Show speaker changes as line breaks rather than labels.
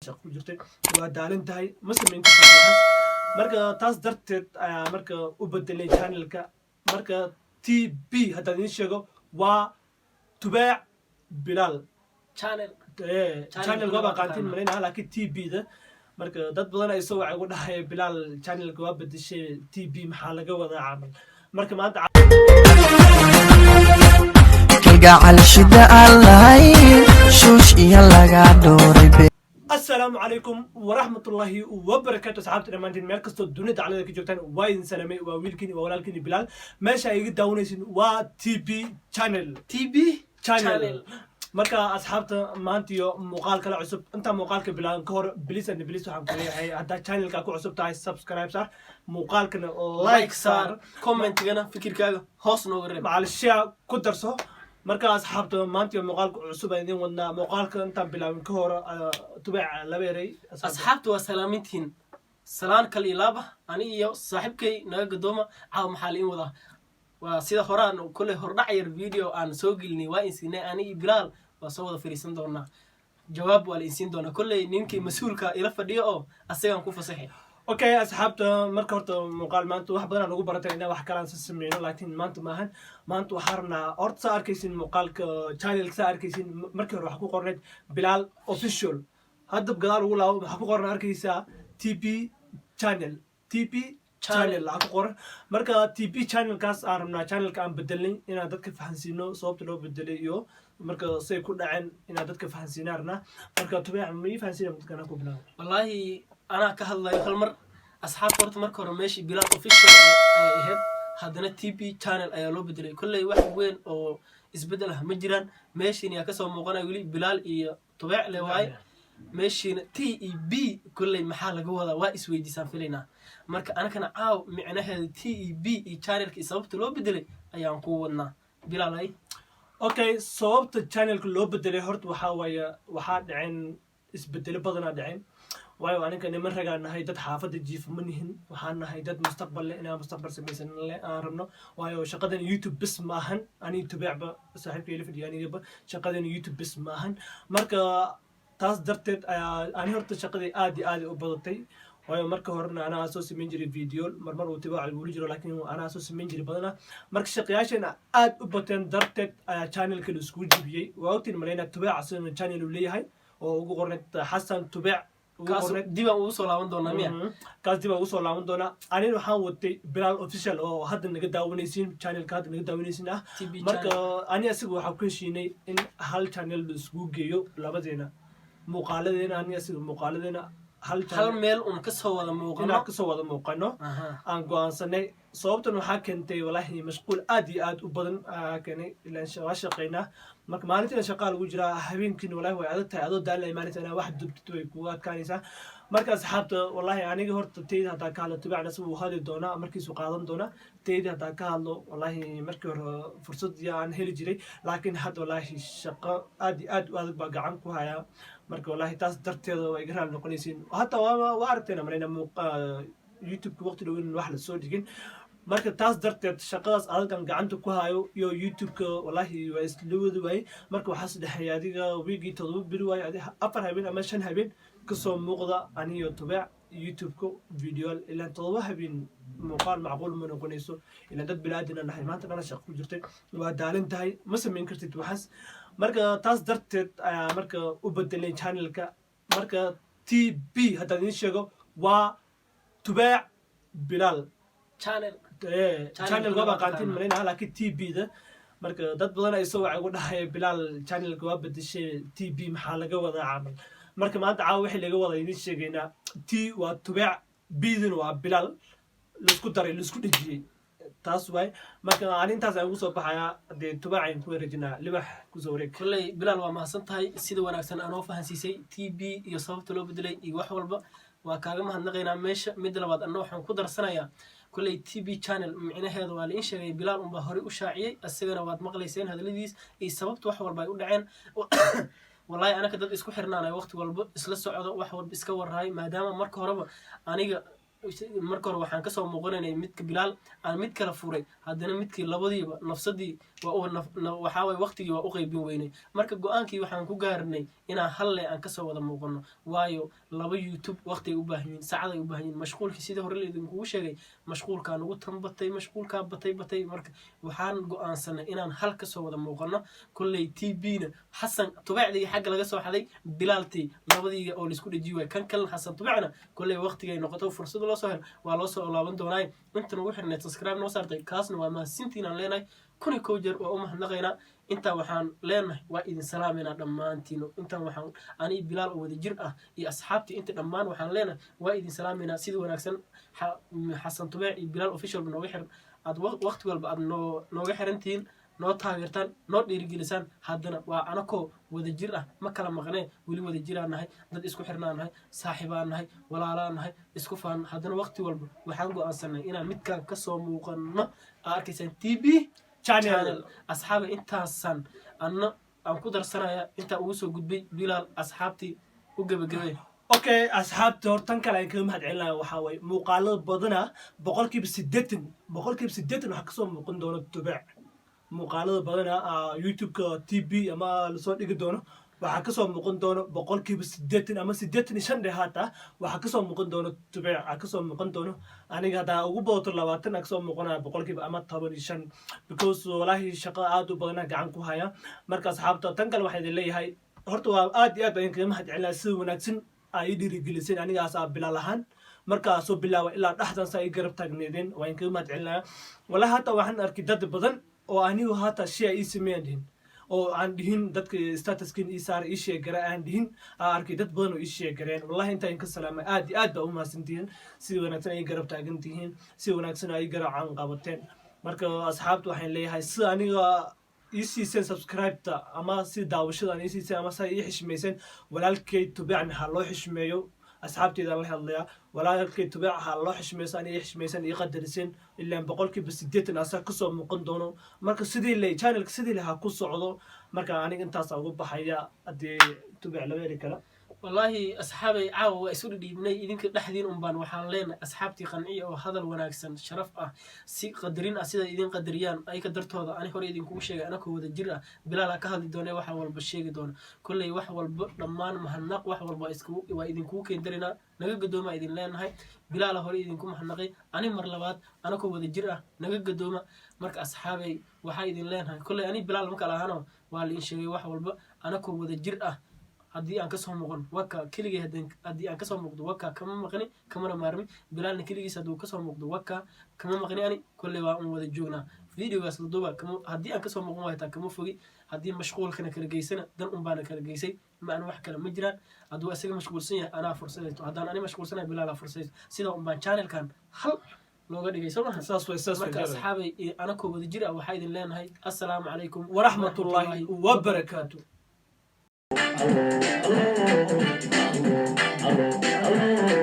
shaqo ku jirtay waa daalin tahay ma samayn kartid waxaas marka taas darteed ayaa marka u bedelay channelka marka TB haddaan idiin sheego waa tubaac bilaal channel waa qaantiin malaynaha laakiin TB da marka dad badan ay soo wacay ugu dhahay bilaal channelka waa bedeshay TB maxaa laga wadaa camal marka maanta
kalgacal shida allahay shuush iyo laga dooray
السلام عليكم ورحمة الله وبركاته صحابتي دمانتين مeel kastoo dunida calada ka joogtaan waa idin salaamay waa wiilkiin waa walaalkiin Bilaal meesha ay iga daawanaysin waa TB channel marka asxaabta maanta iyo muuqaal kale cusub inta muuqaalka bilaan ka hor please waxaan ku leeyahay hadda channelka ku cusub tahay subscribe sar muuqaalkana like sar
comment-gana fikirkaaga hoos nooga reeb
macal share ku darso marka asxaabta maanta iyo muuqaalka cusub aan idin wadnaa muuqaalka intaan bilaabin ka hor tubaac laba eray
asxaabta waa salaamintiin salaan kale ilaaba ani iyo saaxiibkay naga gadooma caaw maxaa la in wadaa waa sida horaan kule hordhac yar video aan soo gelinay waa insiinay ani iyo Bilaal waa soo wada fariisan doonaa jawaab waa la insiin doonaa kulley ninkii mas'uulka ila fadhiyo oo asagaan ku fasaxay
okay asxaabta marka horta muuqaal maanta wax badan aan ugu baratay inaan wax kale aan sameeyno laakiin maanta maahan maanta waxaan rabnaa horta saa arkaysin muuqaalka channelka saa arkaysin markii hore waxa ku qorneed Bilaal official hadda gadaal ugu laabo waxa ku qoran arkaysaa TB channel waxa ku qoran marka TB channelkaas aan rabnaa channelka aan bedelnay inaan dadka fahansiino sababta loo bedelay iyo marka say ku dhaceen inaan dadka fahansiinarna marka tubaac ma ii fahansiina dadkana ku bilaabo
wallahi أنا كهذا يخلمر أصحاب كورت مركور ماشي بلال أوفيشال هاد هادنا TB channel أيالو بدري كل واحد وين أو إزبدله مجران ماشي إني أكسر مقارنة يقولي بلال طبيع لواي ماشي TB كل محل جوا هذا وايس ويدي سافلينا مرك أنا كان عاو معناه هذا TB channel كيسببت لو بدري أيام قونا بلال أي
أوكي صوبت channel كله بدري هرت وحاد عين إزبدله بدنا دعين waayo aniga niman ragaan nahay dad xaafada jiif ma nihin waxaan nahay dad mustaqbal leh inaan mustaqbal samaysan aan rabno waayo shaqadan YouTube bis maahan ani tubaacba saaxiibkay ila fadhiyo anigaba shaqadan YouTube bis maahan marka taas darteed ani horta shaqadii aad u badatay waayo marka horena anaa soo sameyn jiray video marmar uu tibaac ugu jiro laakiin anaa soo sameyn jiray badana marka shaqayaashana aad u bateen darteed ayaa channelka la isku jibiyay waa ogtiin malayna tubaac asana channel uu leeyahay oo ugu qornay Xasan Tubaac
diba ugu soo laaban doonaa miya
kaas diba ugu soo laaban doonaa anina waxaan watay Bilaal official oo hadda naga daawanaysiin channelka hadda naga daawanaysiin marka ani asiga waxaan ku heshiinay in hal channel la isku geeyo labadeena muuqaaladeena ani asiga muuqaaladeena
hal meel ka soo wada muuqano
aan go'aansanay sababtan waxaa keentay wallahi mashquul aad iyo aad u badan keenay ilaa shaqeynaa marka maalintii shaqada lagu jiraa habeenkii wallahi way adag tahay adoo daalay maalintii wax dubtid way ku adkaanaysaa marka asxaabta wallahi aniga horta tayda hadaa ka hadlo tibacna suu hadi doona markiisu qaadan doona tayda hadaa ka hadlo wallahi markii hore fursad aan heli jiray laakiin hadda wallahi shaqo aad iyo aad u adag baa gacan ku haya marka wallahi taas darteeda way garaal noqonaysiin hatta waa aragtayna marayna YouTube waqti dhow in wax la soo dhigin marka taas darteed shaqadaas adagan gacanta ku hayo iyo YouTube-ka wallahi waa isla wadi waay marka waxaa sadeexay adiga weekii 7 biri waay adiga 4 habeen ama 5 habeen ka soo muuqda aniyo tubaac YouTube-ka video ilaa 7 habeen muuqaal macquul ma noqonayso ilaa dad bilaadina nahay maanta dana shaqo ku jirtay waa daalin tahay ma samayn kartid waxaas marka taas darteed ayaa marka u bedelay channelka marka TB haddaan idiin sheego waa tubaac Bilaal channel waa qaantiin malaynaha laakiin TB da marka dad badan ay soo wacay ugu dhahay Bilaal channelka waa bedeshay TB maxaa laga wadaa camal marka maanta caawa wixii laga wada idin sheegaynaa T waa tubaac B-duna waa Bilaal la isku daray la isku dhejiyay taas waay marka aan intaas aan ugu soo baxayaa dee tubaacayn ku wareejinaa libax ku soo wareeg
kulley Bilaal waa mahadsan tahay sida wanaagsan aan oo fahansiisay TB iyo sababta loo bedelay iyo wax walba waa kaaga mahadnaqaynaa meesha mid labaad anna waxaan ku darsanayaa كل تي بي channel معناها هذا اللي إيش جاي بلال بهاري وشاعية السجن واد مقليسين هذا اللي السبب توحول بيقول عين والله أنا كده إسكو حرنا أنا وقت والب إسلا السعودة وحول بيسكور هاي ما دام مرك هربا أنا marka hore waxaan kasoo muuqanaynay midka bilaal aan mid kala furay haddana midkii labadiiba nafsadii waxaa waye waqtigii waa u qaybin weynay marka go-aankii waxaan ku gaarnay inaan halle aan kasoo wada muuqano waayo laba youtube waqti ay u baahan yihiin saacad ay u baahan yihiin mashquulkii sidii hore laidinkugu sheegay mashquulkaa nagu tanbatay mashquulkaa batay marka waxaan go-aansanay inaan hal kasoo wada muuqano kolley tbna xasan tubacdii xagga laga soo xaday bilaaltii labadii oo laisku dhejiyi waay kan kalena xasan tubacna kolley waqtigay noqoto fursad loo soo hel waa loo soo laaban doonaaye intan ugu xirneed subscribe noo saartay kaasna waa mahadsintiin aan leenahay kuni kow jeer waa u mahadnaqaynaa intaa waxaan leenahay waa idin salaamayna dhammaantiino intaan waxaan ani bilaal oo wada jir ah iyo asxaabtii inta dhammaan waxaan leenahay waa idin salaamayna sida wanaagsan xasan tubeec iyo bilaal officialba nooga xiran aad waqti walba aad nooga xirantihiin noo taageertaan noo dhiirigelisaan haddana waa anakoo wada jir ah ma kala maqnee weli wada jiraan nahay dad isku xirnaan nahay saaxiibaan nahay walaalaan nahay isku faan haddana waqti walba waxaan go-aansanay inaan midkaan kasoo muuqano aa arkaysaan tb channel asxaabi intaasaan anna aan ku darsanaya intaa ugu soo gudbay bilaal asxaabtii u gebagabay
okay asxaabta hortan kale aan kaga mahad celinaya waxaa waye muuqaalada badana boqolkiiba 80 waxaa kasoo muuqan doona tubeec muuqaalada badana youtube-ka tv ama lasoo dhigi doono waxaa kasoo muuqan doono boqolkiiba 80 ama 85 dhe haata waxaa kasoo muuqan doono tubeec kasoo muuqan doono aniga haddaa ugu badato 20 kasoo muuqanaya boqolkiiba ama 15 because walaahi shaqo aad u badana gacan ku haya marka asxaabta tan kale waxaa idin leeyahay horta waa aad iyo aad baan kaga mahad celinaya sida wanaagsan ay dhiirigeliseen anigaas bilaal ahaan markaa soo bilaawa ilaa dhexdan sa ay garab taagneedeen waan kaga mahad celinaya walaahi hata waxaan arkay dad badan oo anigu hata shia ii sameeyaan dhihin oo aan dhihin dadka statuskin ii saara ii sheegara aan dhihin aan arkay dad badan oo ii sheegareen wallahi intaa inka salaamay aad iyo aad baa u mahadsantihiin sida wanaagsan ay garab taagan tihiin sida wanaagsan ay garab caan qabateen marka asxaabta waxaan leeyahay sida aniga ii siiseen subscribe-ta ama sida daawashadaan ii siiseen ama sida ii xishmayseen walaalkay tubeecna ha loo xishmeeyo asxaabteedaan la hadlayaa walaalkay tubeec ha loo xishmayso aniga xishmaysan ii qadariseen ilaan boqolkiiba 80 asaa kasoo muuqan doono marka sidii le channelka sidii le ha ku socdo marka aniga intaas ugu baxaya haddii tubeec laba eri kala
والله أصحابي عاو وأسود ديبني إذن كدحدين أمبان وحان لين أصحابتي قنعية وهذا الوناكسن شرف سي قدرين أسيدا إذن قدريان أي قدرت هذا أنا هوري إذن كل شيء أنا كود الجرة بلا لا كهذا الدنيا وحول بالشيء دون كل وحول لما مهنق وحول باسكو وإذن كوك يدرنا نجد دوما إذن لين هاي بلا لا هوري إذن كم حنقي أنا مرلبات أنا كود الجرة نجد دوما مرك أصحابي وحاي إذن لين هاي كل أنا بلا مكلا هنا والإن شيء وحول أنا كود الجرة haddii aan kasoo muuqan waka keligii haddii aan kasoo muuqdo waka kama maqni kamana maarmi bilaalna keligiis hadduu kasoo muuqdo waka kama maqni ani kolley waa un wada joognaa videogaas laduba haddii aan kasoo muuqan waataa kama fogi haddii mashquulkana kala geysana dan un baana kala geysay macna wax kale ma jiraan hadduu isaga mashquulsan yahay anaa fursadayto haddaan ani mashquulsanahay bilaalaa fursadayto sida un baan channelkan hal looga dhigay soo maha marka asxaabay anakoo wada jir ah waxaa idin leenahay assalaamu calaykum
waraxmatullaahi wabarakaatu
Oh,